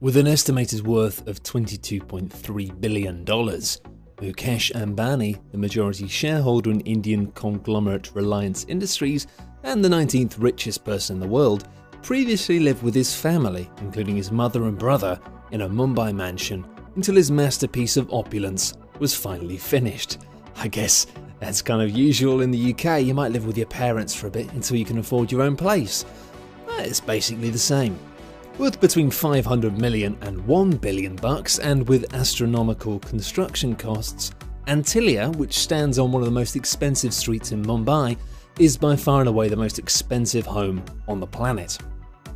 With an estimated worth of $22.3 billion, Mukesh Ambani, the majority shareholder in Indian conglomerate Reliance Industries and the 19th richest person in the world, previously lived with his family, including his mother and brother, in a Mumbai mansion until his masterpiece of opulence was finally finished. I guess that's kind of usual in the UK. You might live with your parents for a bit until you can afford your own place. It's basically the same. Worth between 500 million and $1 billion bucks, and with astronomical construction costs, Antilia, which stands on one of the most expensive streets in Mumbai, is by far and away the most expensive home on the planet.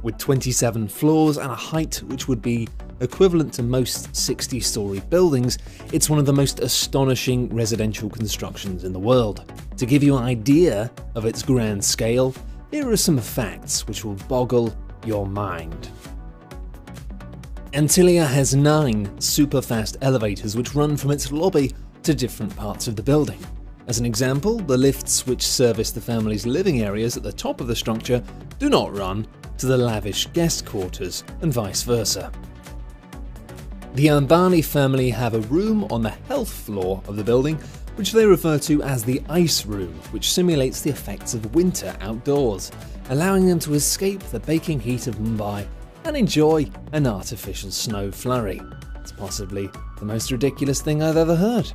With 27 floors and a height which would be equivalent to most 60-story buildings, it's one of the most astonishing residential constructions in the world. To give you an idea of its grand scale, here are some facts which will boggle your mind. Antilia has 9 super-fast elevators which run from its lobby to different parts of the building. As an example, the lifts which service the family's living areas at the top of the structure do not run to the lavish guest quarters, and vice versa. The Ambani family have a room on the health floor of the building which they refer to as the ice room, which simulates the effects of winter outdoors, allowing them to escape the baking heat of Mumbai and enjoy an artificial snow flurry. It's possibly the most ridiculous thing I've ever heard.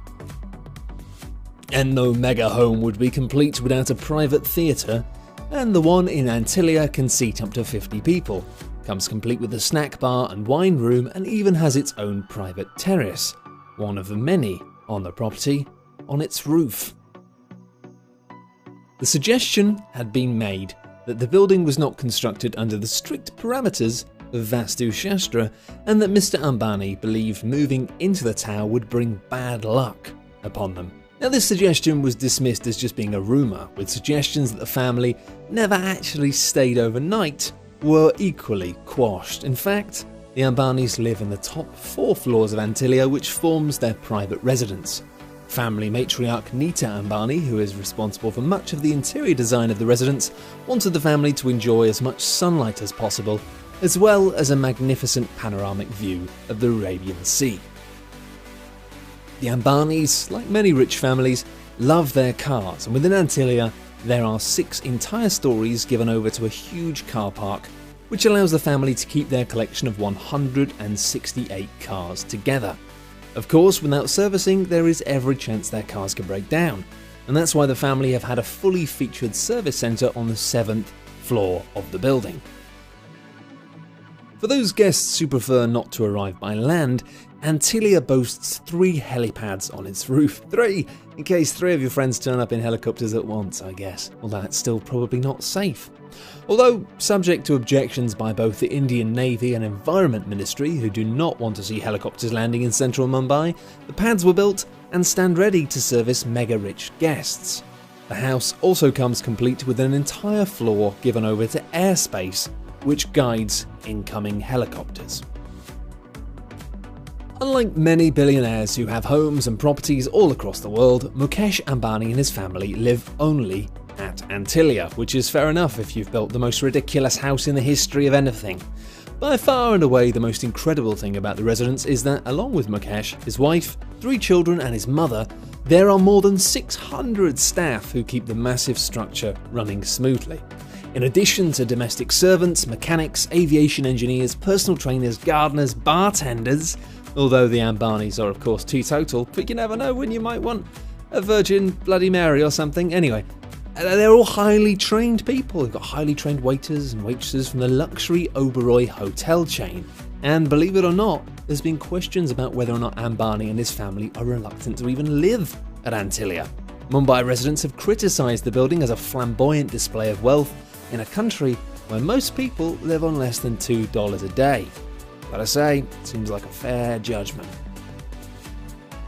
And no mega home would be complete without a private theatre, and the one in Antilia can seat up to 50 people. Comes complete with a snack bar and wine room, and even has its own private terrace, one of the many on the property, on its roof. The suggestion had been made that the building was not constructed under the strict parameters of Vastu Shastra, and that Mr. Ambani believed moving into the tower would bring bad luck upon them. Now, this suggestion was dismissed as just being a rumour, with suggestions that the family never actually stayed overnight were equally quashed. In fact, the Ambanis live in the top 4 floors of Antilia, which forms their private residence. Family matriarch Nita Ambani, who is responsible for much of the interior design of the residence, wanted the family to enjoy as much sunlight as possible, as well as a magnificent panoramic view of the Arabian Sea. The Ambanis, like many rich families, love their cars, and within Antilia there are 6 entire stories given over to a huge car park, which allows the family to keep their collection of 168 cars together. Of course, without servicing, there is every chance their cars can break down, and that's why the family have had a fully featured service centre on the 7th floor of the building. For those guests who prefer not to arrive by land, Antilia boasts 3 helipads on its roof. 3, in case 3 of your friends turn up in helicopters at once, I guess. Although that's still probably not safe. Although, subject to objections by both the Indian Navy and Environment Ministry, who do not want to see helicopters landing in central Mumbai, the pads were built and stand ready to service mega-rich guests. The house also comes complete with an entire floor given over to airspace, which guides incoming helicopters. Unlike many billionaires who have homes and properties all across the world, Mukesh Ambani and his family live only at Antilia, which is fair enough if you've built the most ridiculous house in the history of anything. By far and away the most incredible thing about the residence is that, along with Mukesh, his wife, 3 children and his mother, there are more than 600 staff who keep the massive structure running smoothly. In addition to domestic servants, mechanics, aviation engineers, personal trainers, gardeners, bartenders, although the Ambanis are of course teetotal, but you never know when you might want a Virgin Bloody Mary or something. Anyway, they're all highly trained people. They've got highly trained waiters and waitresses from the luxury Oberoi hotel chain. And believe it or not, there's been questions about whether or not Ambani and his family are reluctant to even live at Antilia. Mumbai residents have criticised the building as a flamboyant display of wealth in a country where most people live on less than $2 a day. Gotta say, it seems like a fair judgment.